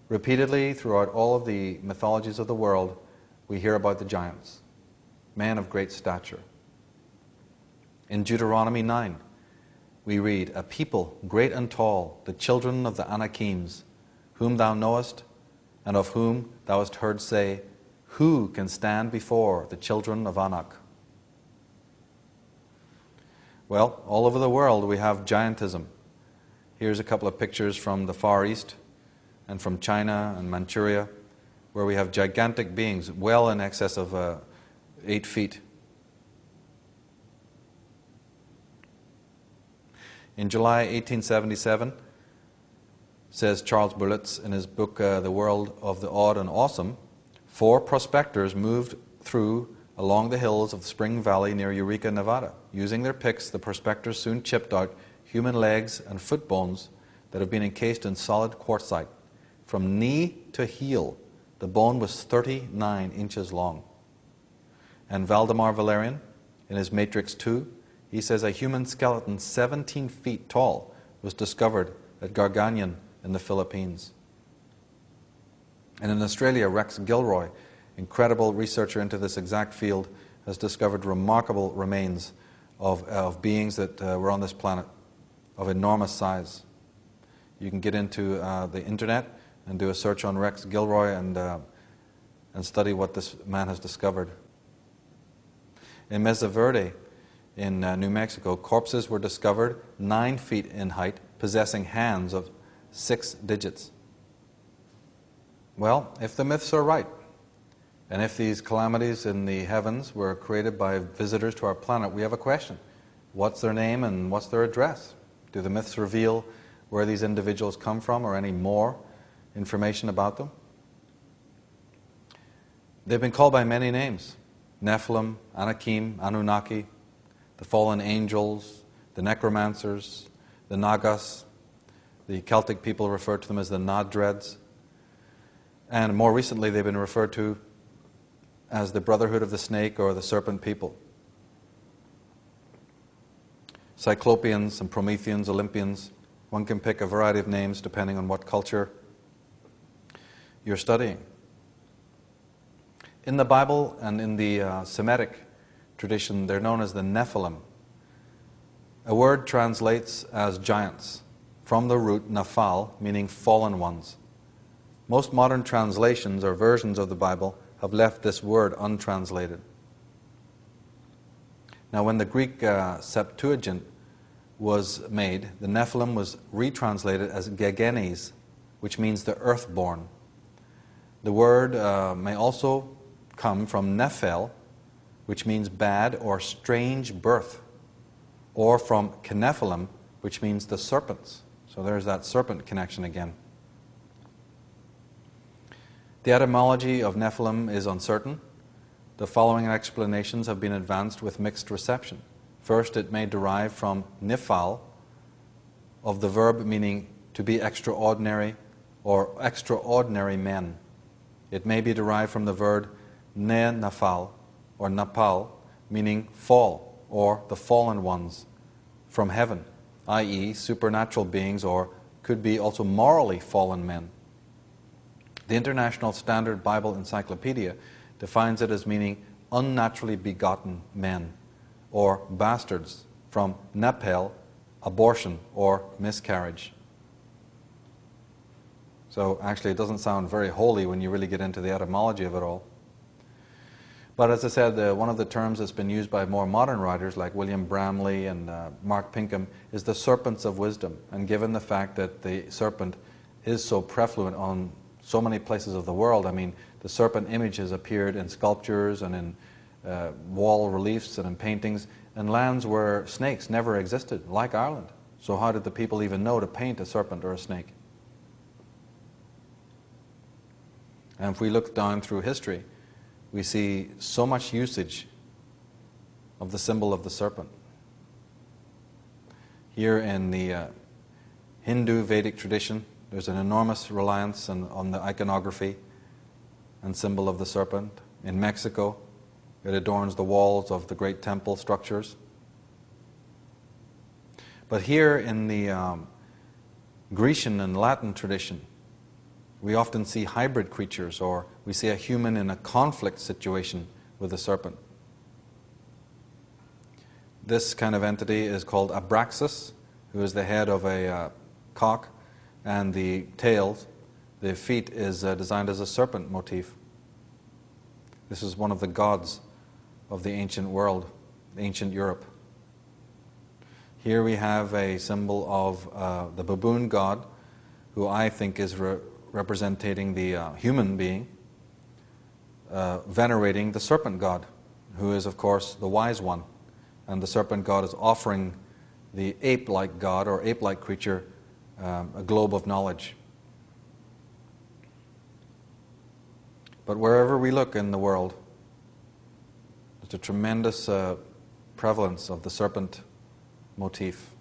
Repeatedly, throughout all of the mythologies of the world, we hear about the giants, men of great stature. In Deuteronomy 9, we read, "A people great and tall, the children of the Anakims, whom thou knowest, and of whom thou hast heard say, who can stand before the children of Anak?" Well, all over the world we have giantism. Here's a couple of pictures from the Far East and from China and Manchuria, where we have gigantic beings well in excess of 8 feet. In July 1877, says Charles Berlitz in his book The World of the Odd and Awesome, 4 prospectors moved through along the hills of the Spring Valley near Eureka, Nevada. Using their picks, the prospectors soon chipped out human legs and foot bones that have been encased in solid quartzite. From knee to heel, the bone was 39 inches long. And Valdemar Valerian, in his Matrix 2, he says a human skeleton 17 feet tall was discovered at Garganyan in the Philippines. And in Australia, Rex Gilroy, incredible researcher into this exact field, has discovered remarkable remains of beings that were on this planet of enormous size. You can get into the internet and do a search on Rex Gilroy and study what this man has discovered. In Mesa Verde, in New Mexico, corpses were discovered 9 feet in height, possessing hands of 6 digits. Well, if the myths are right, and if these calamities in the heavens were created by visitors to our planet, we have a question. What's their name and what's their address? Do the myths reveal where these individuals come from or any more information about them? They've been called by many names: Nephilim, Anakim, Anunnaki, the fallen angels, the necromancers, the Nagas. The Celtic people refer to them as the Nadreds. And more recently, they've been referred to as the Brotherhood of the Snake or the Serpent people. Cyclopeans and Prometheans, Olympians. One can pick a variety of names depending on what culture you're studying. In the Bible and in the Semitic tradition, they're known as the Nephilim. A word translates as giants, from the root naphal, meaning fallen ones. Most modern translations or versions of the Bible have left this word untranslated. Now, when the Greek Septuagint was made, the Nephilim was retranslated as gegenes, which means the earthborn. The word may also come from nephel, which means bad or strange birth, or from kenephilim, which means the serpents. So there's that serpent connection again. The etymology of Nephilim is uncertain. The following explanations have been advanced with mixed reception. First, it may derive from nifal, of the verb meaning to be extraordinary or extraordinary men. It may be derived from the verb ne nafal or napal, meaning fall or the fallen ones from heaven, i.e. supernatural beings, or could be also morally fallen men. The International Standard Bible Encyclopedia defines it as meaning unnaturally begotten men, or bastards, from nepel, abortion or miscarriage. So actually it doesn't sound very holy when you really get into the etymology of it all. But as I said, one of the terms that's been used by more modern writers like William Bramley and Mark Pinkham is the serpents of wisdom. And given the fact that the serpent is so prevalent on so many places of the world, I mean, the serpent image has appeared in sculptures and in wall reliefs and in paintings in lands where snakes never existed, like Ireland. So how did the people even know to paint a serpent or a snake? And if we look down through history, we see so much usage of the symbol of the serpent. Here in the Hindu Vedic tradition, there's an enormous reliance on the iconography and symbol of the serpent. In Mexico, it adorns the walls of the great temple structures. But here in the Grecian and Latin tradition, We often see hybrid creatures, or we see a human in a conflict situation with a serpent. This kind of entity is called Abraxas, who is the head of a cock, and the tails, the feet, is designed as a serpent motif. This is one of the gods of the ancient world, ancient Europe. Here we have a symbol of the baboon god, who I think is representing the human being, venerating the serpent god, who is, of course, the wise one. And the serpent god is offering the ape-like god or ape-like creature a globe of knowledge. But wherever we look in the world, there's a tremendous prevalence of the serpent motif.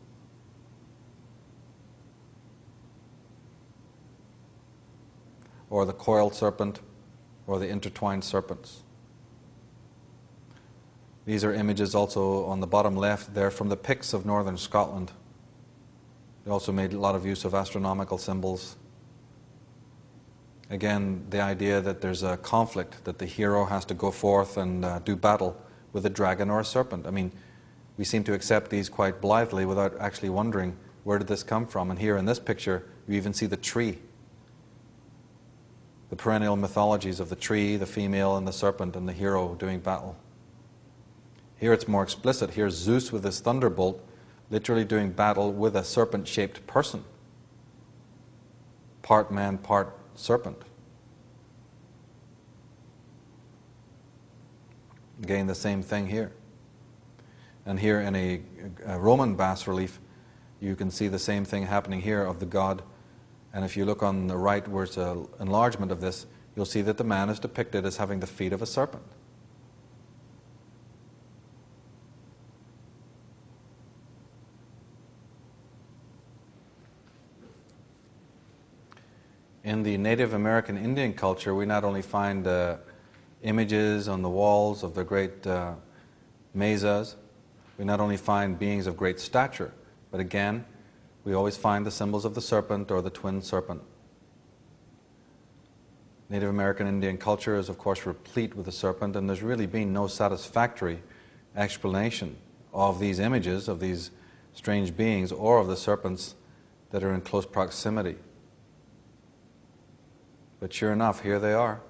Or the coiled serpent, or the intertwined serpents. These are images also on the bottom left there from the Picts of northern Scotland. They also made a lot of use of astronomical symbols. Again, the idea that there's a conflict, that the hero has to go forth and do battle with a dragon or a serpent. I mean, we seem to accept these quite blithely without actually wondering, where did this come from? And here in this picture, you even see the tree. The perennial mythologies of the tree, the female, and the serpent, and the hero doing battle. Here it's more explicit. Here's Zeus with his thunderbolt literally doing battle with a serpent-shaped person. Part man, part serpent. Again, the same thing here. And here in a Roman bas-relief, you can see the same thing happening here of the god. And if you look on the right where it's an enlargement of this, you'll see that the man is depicted as having the feet of a serpent. In the Native American Indian culture, we not only find images on the walls of the great mesas, we not only find beings of great stature, but again, we always find the symbols of the serpent or the twin serpent. Native American Indian culture is, of course, replete with the serpent, and there's really been no satisfactory explanation of these images, of these strange beings, or of the serpents that are in close proximity. But sure enough, here they are.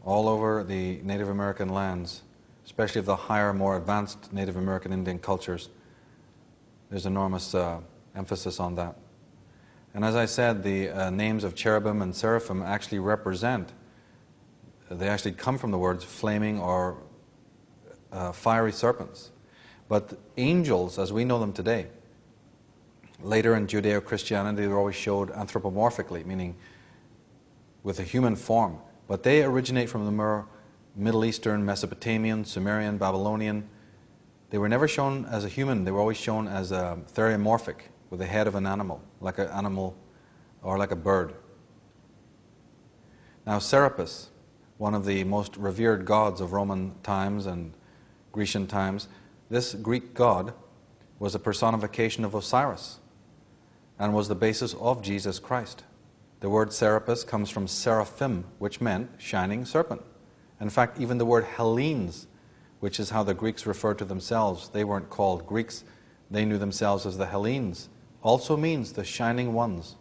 All over the Native American lands, especially of the higher, more advanced Native American Indian cultures, there's enormous emphasis on that. And as I said, the names of cherubim and seraphim actually represent, they actually come from the words flaming or fiery serpents. But angels, as we know them today, later in Judeo-Christianity, they were always showed anthropomorphically, meaning with a human form. But they originate from the more Middle Eastern, Mesopotamian, Sumerian, Babylonian. They were never shown as a human. They were always shown as theriomorphic, with the head of an animal or like a bird. Now, Serapis, one of the most revered gods of Roman times and Grecian times, this Greek god was a personification of Osiris and was the basis of Jesus Christ. The word Serapis comes from seraphim, which meant shining serpent. In fact, even the word Hellenes, which is how the Greeks referred to themselves, they weren't called Greeks, they knew themselves as the Hellenes, also means the shining ones.